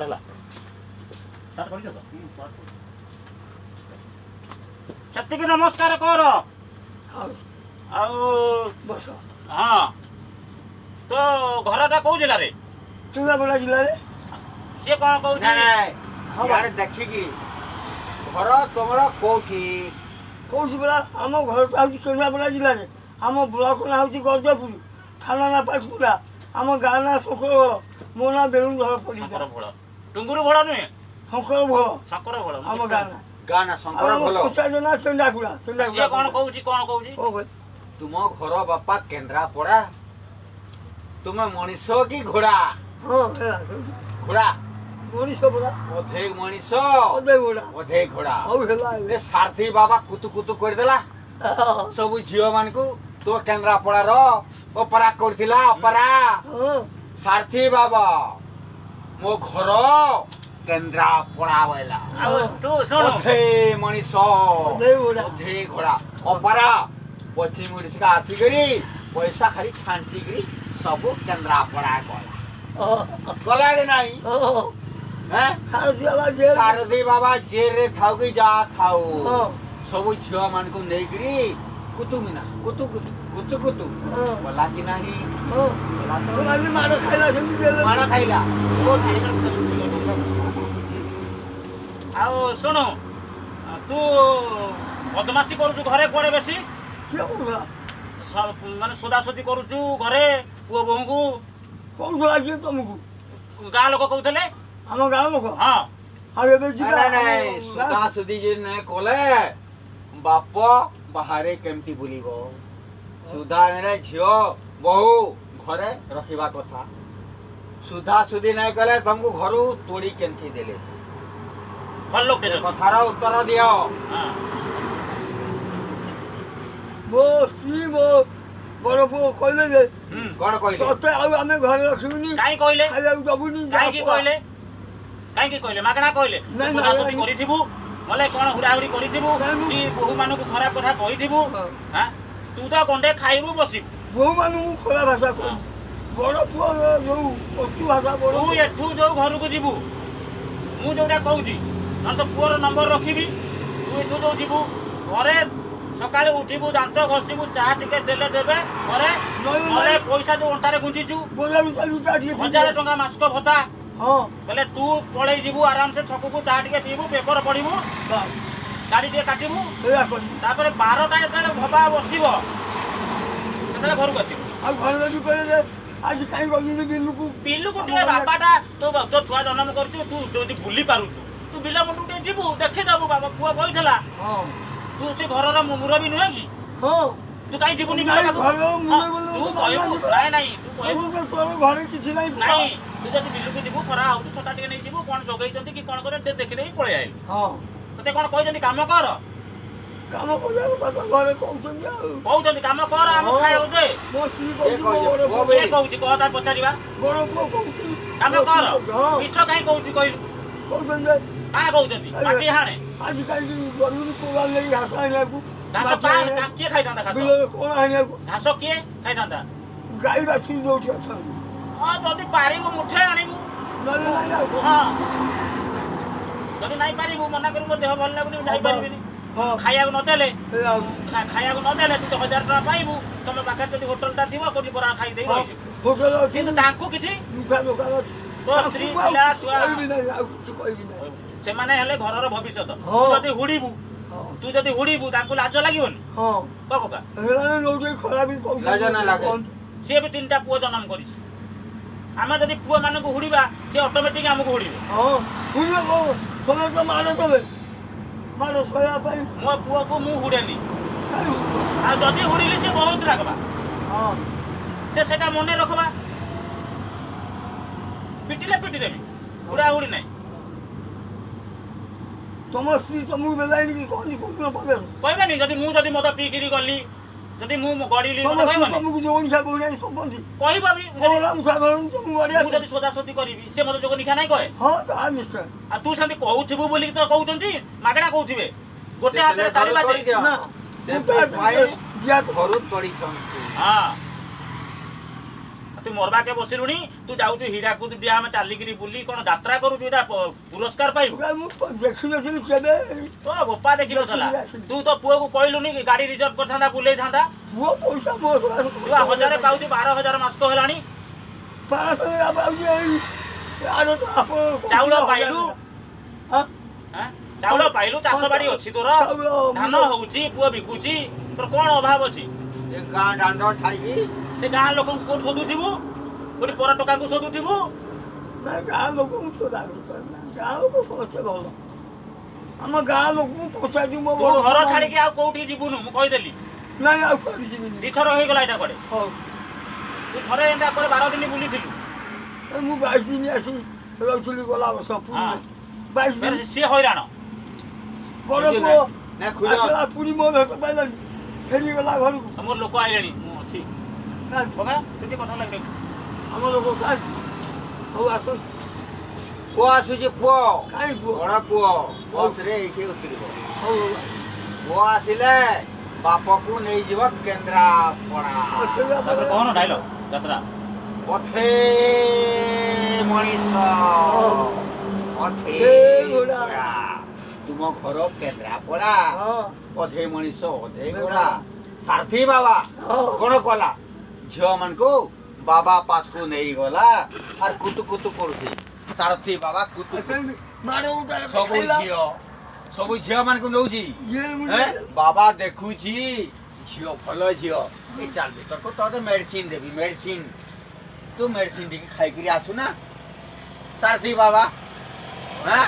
ହେଲା ଷ୍ଟାର୍ଟ କରିଛ ତ ସେତିକି ନମସ୍କାର କର ଆଉ ବସ ହଁ ତୋ ଘରଟା କୋଉ ଜିଲ୍ଲାରେ କେନ୍ଦ୍ରାପଡ଼ା ଜିଲ୍ଲାରେ ସିଏ କ'ଣ କହୁଛି ଇଆଡ଼େ ଦେଖିକି ଘର ତମର କୋଉଠି କହୁଛି ପରା ଆମ ଘରଟା ହେଉଛି କେନ୍ଦ୍ରାପଡ଼ା ଜିଲ୍ଲାରେ ଆମ ବ୍ଲକ ନାଁ ହେଉଛି ଗର୍ଜପୁର ଥାନା ନାଁ ପାଟକୁରା ଆମ ଗାଁ ନାଁ ଶଙ୍କର ଭୋଳ ମୋ ନାଁ ବେଣୁଧର ପରିଡ଼ା ଶଙ୍କର ଭୋଳ ଟୁଙ୍ଗୁରୁ ଭୋଳ ନୁହେଁ ଶଙ୍କର ଭୋଳ ଶଙ୍କର ଭୋଳ ଆମ ଗାଁ ନାଁ ଗାଁ ନା ଆଉ ଶଙ୍କର ଆମ ଭଲ ପଞ୍ଚାୟତ ନାଁ ତେଣ୍ଡାକୁଡ଼ା ସିଏ କ'ଣ କହୁଛି ଓ ଭାଇ ତୁମ ଘର ବାପା କେନ୍ଦ୍ରାପଡ଼ା ତୁମେ ମଣିଷ କି ଘୋଡ଼ା ହଁ ହେଲା ଘୋଡ଼ା ମଣିଷ ପରା ଅଧେ ମଣିଷ ଅଧେ ଗୋଡ଼ା ଅଧେ ଘୋଡ଼ା ହଉ ହେଲା ଏ ସାରଥୀ ବାବା କୁତୁ କୁତୁ କରିଦେଲା ସବୁ ଝିଅ ମାନଙ୍କୁ ତୁ କେନ୍ଦ୍ରାପଡ଼ାର ଅପରା କରିଥିଲା ଅପରା ହଁ ସାରଥୀ ବାବା ମୋ ଘର କେନ୍ଦ୍ରାପଡ଼ା ବୋଇଲା ଆଉ ତୁ ଶୁଣୁ ଅଧେ ମଣିଷ ଅଧେ ଗୋଡ଼ା ଅଧେ ଘୋଡ଼ା ଅପରା ପଶ୍ଚିମ ଓଡ଼ିଶା ଆସିକରି ପଇସା ଖାଲି ଛାଣ୍ଟିକିରି ସବୁ କେନ୍ଦ୍ରାପଡ଼ା ଗଲା କି ନାହିଁ ସାରଥୀ ବାବା ଜେଲରେ ଥାଉ କି ଯାହା ଥାଉ ସବୁ ଝିଅ ମାନଙ୍କୁ ନେଇକିରି କୁତୁମିନା କୁତୁ କୁତୁ କୁତୁ କୁତୁ ଗଲା କି ନାହିଁ ମାଡ଼ ଖାଇଲା ସେମିତି ଜେଲରେ। ମାଡ଼ ଖାଇଲା କୋଉଠି ଆଉ ଶୁଣୁ ତୁ ବଦମାସି କରୁଛୁ ଘରେ କୁଆଡ଼େ ବେଶୀ କିଏ କହୁଥିଲା ମାନେ ସୋଦାସୋଦି କରୁଛୁ ଘରେ ପୁଅ ବୋହୂଙ୍କୁ କହୁଥିଲା କିଏ ତମକୁ ଗାଁ ଲୋକ କହୁଥିଲେ ଆମ ଗାଁ ଲୋକ ହଁ ଆଉ ଏବେ ଯିବା ନାଇଁ ସୁଧା ସୁଧି ଯେ ନାଇଁ କଲେ ବାପ ବାହାରେ କେମିତି ବୁଲିବ ସୁଧା ମାନେ ଝିଅ ବୋହୂ ଘରେ ରଖିବା କଥା ସୁଧା ସୁଧି ନାଇଁ କଲେ ତମକୁ ଘରୁ ତୋଳି କେମିତି ଦେଲେ ଭଲ ଲୋକ କଥାର ଉତ୍ତର ଦିଅ ମୋ ସ୍ତ୍ରୀ ମୋ ବଡ଼ ପୁଅ କହିଲେ ଯେ କଣ କହିଲେ ତତେ ଆଉ ଆମେ ଘରେ ରଖିବୁନି କାହିଁ କହିଲେ ଖାଇବାକୁ ଦବୁନି କାହିଁକି କହିଲେ କାହିଁକି କହିଲେ ମାଗଣା କହିଲେ ନାଇଁ, ସୋଦାସୋଦି ନାଇଁ। କରିଥିବୁ ନହେଲେ କ'ଣ ହୁଡ଼ାହୁଡ଼ି କରିଥିବୁ ନାଇଁ, ମୁଁ- କି ବୋହୂମାନଙ୍କୁ ଖରାପ କଥା କହିଥିବୁ ହଁ। ହାଁ ତୁ ତ ଗଣ୍ଡେ ଖାଇବୁ ବସିବୁ ବୋହୂମାନଙ୍କୁ ଖୋଲା ଭାଷା କହିବୁ ବଡ଼ ପୁଅ ଯୋଉ କଟୁ ଭାଷା ବଡ଼ ତୁ ଏଠୁ ଯୋଉ ଘରକୁ ଯିବୁ ମୁଁ ଯୋଉଟା କହୁଛି ନହେଲେ ତ ପୁଅର ନମ୍ବର ରଖିବି ତୁ ଏଠୁ ଯୋଉ ଯିବୁ ଘରେ ସକାଳେ ଉଠିବୁ ଦାନ୍ତ ଘଷିବୁ ଚାହା ଟିକେ ଦେଲେ ଦେବେ ଘରେ ନହେଲେ ପଇସା ଯୋଉ ଅଣ୍ଟାରେ ଗୁଞ୍ଜିଛୁ ବୋଲାରୁ ଚାଲୁ ଚା ଟିକେ 1000 ଟଙ୍କା ମାସକ ଭତ୍ତା ହଁ ବୋଲେ ତୁ ପଳେଇ ଯିବୁ ଆରାମସେ ଛକକୁ ଚାହା ଟିକେ ପିଇବୁ ପେପର ପଢିବୁ ବାସ୍ ଗାଡ଼ି ଟିକେ କାଟିବୁ ଏଇଆ କରିବୁ ତାପରେ 12ଟା ଯେତେବେଳେ ଭବା ବସିବ ସେତେବେଳେ ଘରକୁ ଆସିବୁ ଆଉ ଘରେ ଯଦି କହିଲେ ଯେ ଆଜି କାହିଁ ଗଲୁନି ବିଲୁକୁ ବିଲୁକୁ ଟିକେ ବାପାଟା ତୋ ଛୁଆ ଜନ୍ମ କରିଛୁ ତୁ ଯଦି ଭୁଲି ପାରୁଛୁ ତୁ ବିଲ ମୁଣ୍ଡକୁ ଟିକେ ଯିବୁ ଦେଖିଦେବୁ ବାବା ପୁଅ କହିଥିଲା ହଁ ତୁ ସେ ଘରର ମୁରବି ନୁହେଁ କି ହଁ ତୁ କାହିଁ ଯିବୁନି ନାଇଁ, ବିଲ ପାଖକୁ? ଘରର ମୁରବି ହଁ, ବୋଲି ତୁ ମୁଁ କହିବୁ ବାବା ନାଇଁ ନାଇଁ ତୁ କହିବୁ କହିବୁ ତୋର ଘରେ କିଛି ନାହିଁ ନାଇଁ ତୁ ଯଦି ବିଲୁକୁ ଯିବୁ ଖରା ହଉଛି ଛତା ଟିକେ ନେଇଯିବୁ କ'ଣ ଯୋଗେଇଛନ୍ତି କି କ'ଣ କରିବେ ଦେଖିଦେଇ ପଳେଇ ଆଇବୁ ହଁ ତତେ କ'ଣ କହିଛନ୍ତି କାମ କର କାମ କରିବାକୁ ବାପା ଘରେ କହୁଛନ୍ତି ଆଉ କହୁଛନ୍ତି କାମ କର ଆମ ହଁ। ଖାଇବାକୁ ଦେ ମୋ ସ୍ତ୍ରୀ କହୁଛି ମୋ କହିଲେ? ବଡ଼ ପୁଅ ପୁଅ କିଏ କହୁଛି କହ ତାର ପଚାରିବା ବଡ଼ ପୁଅ କହୁଛି କାମ ମୋ କର ସ୍ତ୍ରୀ କହୁଛି, ହଁ ମିଛ କାହିଁ କହୁଛି କହିଲୁ କହୁଛନ୍ତି ଯେ କାହା କହୁଛନ୍ତି ମାଟି ହାଣେ ଆଜି କାହିଁକି ଗଲୁନି କୋଦାଳ ନେଇ ଘାସ ଆଣିବାକୁ ଘାସ ମାଟି ଆଣିବାକୁ, କିଏ ଖାଇଥାନ୍ତା ଘାସ ବିଲରେ କଣ ଆଣିବାକୁ ଘାସ କିଏ ଖାଇଥାନ୍ତା ଗାଈ ବାଛୁରୀ ଯୋଉଠି ଅଛନ୍ତି ହଁ ଯଦି ପାରିବୁ ମୁଠେ ଆଣିବୁ ନହେଲେ ନାଇଁ ଆଉ କଣ? ହଁ ଯଦି ନାଇଁ ପାରିବୁ ମନା କରିବୁ ମୋ ଦେହ ଭଲ ଲାଗୁନି ମୁଁ ଯାଇପାରିବିନି ହଁ ଖାଇବାକୁ ନଦେଲେ ଏଇଆ ହଉଛି ଖାଇବାକୁ ନଦେଲେ ତୁ ତ 1000 ଟଙ୍କା ପାଇବୁ ତମ ପାଖରେ ଯଦି ହୋଟେଲଟା ଥିବ କୋଉଠି ବରା ଖାଇଦେଇ ରହିଯିବୁ ହୋଟେଲ ଅଛି କିନ୍ତୁ ତାଙ୍କୁ କିଛି ମିଠା ଦୋକାନ ଅଛି ତୋ ସ୍ତ୍ରୀ ତାଙ୍କୁ ଆଉ ପିଲା କିଛି ଛୁଆ କହିବି ନାହିଁ ଆଉ କିଛି କହିବି ନାହିଁ ସେମାନେ ହେଲେ ଘରର ଭବିଷ୍ୟତ ତୁ ହଁ। ଯଦି ହୁଡ଼ିବୁ ହଁ ତୁ ଯଦି ହୁଡ଼ିବୁ ତାଙ୍କୁ ଲାଜ ଲାଗିବନି ହଁ କହ କକା ହେଲାଣି ଯୋଉଠି ଖରାପ କହୁଛନ୍ତି ଲାଜ ନା ଲାଗେ। ସିଏ ବି 3ଟା ପୁଅ ଜନ୍ମ କରିଛି ଆମେ ଯଦି ପୁଅମାନଙ୍କୁ ହୁଡ଼ିବା ସିଏ ଅଟୋମେଟିକ୍ ଆମକୁ ହୁଡ଼ିବେ ହଁ ଶୁଣିବ କଣ ତମେ ତ ମାଡ଼ ଦେବେ ମାଡ଼ ସହିବା ପାଇଁ ମୋ ପୁଅକୁ ମୁଁ ହୁଡ଼େନି କାହିଁ ହୁଡ଼ିବ? ଆଉ ଯଦି ହୁଡ଼ିଲି ସେ ବହୁତ ରାଗବା ହଁ ସେ ସେଟା ମନେ ରଖବା ପିଟିଲେ ପିଟି ଦେବି ହୁଡ଼ା ହୁଡ଼ି ନାହିଁ ତମ ସ୍ତ୍ରୀ ତମକୁ ବେଲାଇନି କି କହନି କୋଉଦିନ ପଦେ କହିବେନି ଯଦି ମୁଁ ଯଦି ମଦ ପିଇକିରି ଗଲି ଯଦି ମୁଁ ଗଡ଼ିଲି ତମ ମତେ ସ୍ତ୍ରୀ କହିବନି ତମକୁ ଯୋଉଣିଆ ବୋଉଣିଆ ସମ୍ବନ୍ଧୀ କହିବ ବି ବୋଉରା ମୁଖା ଧରନ୍ତି ସବୁ ଗଡ଼ିଆ ମୁଁ ଯଦି ସୋଦାସୋଦି କରିବି ସେ ମତେ ଯୋଗ ନିଖା ନାହିଁ କହେ ହଁ ତାହା ନିଶ୍ଚୟ ଆଉ ତୁ ସେମିତି କହୁଥିବୁ ବୋଲି ତ କହୁଛନ୍ତି ମାଗଣା କହୁଥିବେ ଗୋଟେ ହାତରେ ତାଳି ବାଜେ ନା ସେ ଗୋଟା ଭାଇ ଦିଆ ତ ଘରୁ ତୋଳିଛନ୍ତି ହଁ ତୁ ମରବାକେ ବସିଲୁଣି ତୁ ଯାଉଛୁ ହୀରାକୁଦ ଡ୍ୟାମ ଚାଲିକିରି ବୁଲି କ'ଣ ଯାତ୍ରା କରୁଛୁ ଏଇଟା ପୁରସ୍କାର ପାଇବୁ ମୁଁ ଦେଖିନଥିଲି କେବେ ତ ବୋପା ଦେଖିନଥିଲା ତୁ ତ ପୁଅକୁ କହିଲୁନି କି ଗାଡ଼ି ରିଜର୍ଭ କରିଥାନ୍ତା ବୁଲେଇଥାନ୍ତା ପୁଅ ପଇସା ମୋ ତୁ 1000 ପାଉଛି 12,000 ମାସକ ହେଲାଣି 500 ପାଉଛି ଏଇ ଆରେ ତ ଆପଣ ଚାଉଳ ପାଇଲୁ ହଁ ଆଁ? ଚାଉଳ ପାଇଲୁ ଚାଷ ବାଡ଼ି ଅଛି ତୋର ଚାଉଳ, ଧାନ ହଉଛି ପୁଅ ବିକୁଛି ତୋର କ'ଣ ଅଭାବ ଅଛି ଏ ଗାଁ ଦାଣ୍ଡ ଛାଡ଼ିକି ସେ ଗାଁ ଲୋକଙ୍କୁ କୋଉଠି ଶୋଧୁଥିବୁ କୋଉଠି ପର ଟୋକାଙ୍କୁ ଶୋଧୁଥିବୁ ନାଇଁ ଗାଁ ଲୋକଙ୍କୁ ସୋଦା କରିପାରୁନା ଗାଁ ଲୋକ ସମସ୍ତେ ଭଲ ଆମ ଗାଁ ଲୋକଙ୍କୁ ପଚାରି ମୋ ତୁ ବଡ଼ ଘର ଛାଡ଼ିକି ଆଉ କୋଉଠି ଯିବୁନୁ ମୁଁ କହିଦେଲି ନାଇଁ ଆଉ କୁଆଡ଼େ ଯିବିନି ଦିଥର ହେଇଗଲା ଏଇଟା କୁଆଡ଼େ ହଉ ତୁ ଥରେ ଏଇଟା କୁଆଡ଼େ 12 ଦିନ ବୁଲିଥିଲୁ ଏ ମୁଁ 22 ଦିନ ଆସି ରହୁଥିଲି ଗଲା ବର୍ଷ ପୁରୀ ହଁ। 22 ଦିନ ଫେରେ ସିଏ ହଇରାଣ ବଡ଼ ବୁଝିଲେ? ପୁଅ ନା ଖୁଜ ଆସିଲା ପୁରୀ ମୋ ଭେଟ ପାଇଲାନି ଫେରିଗଲା ଘରକୁ ମୋର ଲୋକ ଆଇଲେଣି ମୁଁ ଅଛି କାଇଁ? ବଗା ଟିକେ କଥା ଲାଗି ଆମ ଲୋକ କାଇଁ ହଉ ଆସନ୍ତୁ ପୁଅ ଆସୁଛି ପୁଅ କାଇଁ ପୁଅ ବଡ଼ ପୁଅ ବସରେ ଏଇଠି ଉତରିବ ହଉ ହଉ ପୁଅ ଆସିଲେ ବାପକୁ ନେଇଯିବ କେନ୍ଦ୍ରାପଡ଼ା ତାପରେ କହନ ଡାଇଲଗ ଯାତ୍ରା ପଥେ ମଣିଷ ଅଥେ ଏ ଘୋଡ଼ା। ଘୋଡ଼ା। ତୁମ ଘର କେନ୍ଦ୍ରାପଡ଼ା ହଁ ଅଧେ ମଣିଷ ଅଧେ ଘୋଡ଼ା ସାରଥୀ ବାବା ହଁ କ'ଣ କଲା ଝିଅମାନଙ୍କୁ ବାବା ପାସକୁ ନେଇଗଲା ଆର୍ କୁତୁ କୁତୁ କରୁଛି ସାରଥୀ ବାବା କୁତୁ କୁତୁ। ମାଡ଼ ଗୋଟାରେ ସବୁ ଝିଅମାନଙ୍କୁ ନେଉଛି ଖାଇଲା ବାବା ଦେଖୁଛି ଝିଅ ଭଲ ଝିଅ ଏ ଚାଲ ଭିତରକୁ ତୋତେ ମେଡିସିନ ଦେବି ମେଡିସିନ ତୁ ମେଡିସିନ ଟିକେ ଖାଇକିରି ଆସୁନା ସାରଥୀ ବାବା ହଁ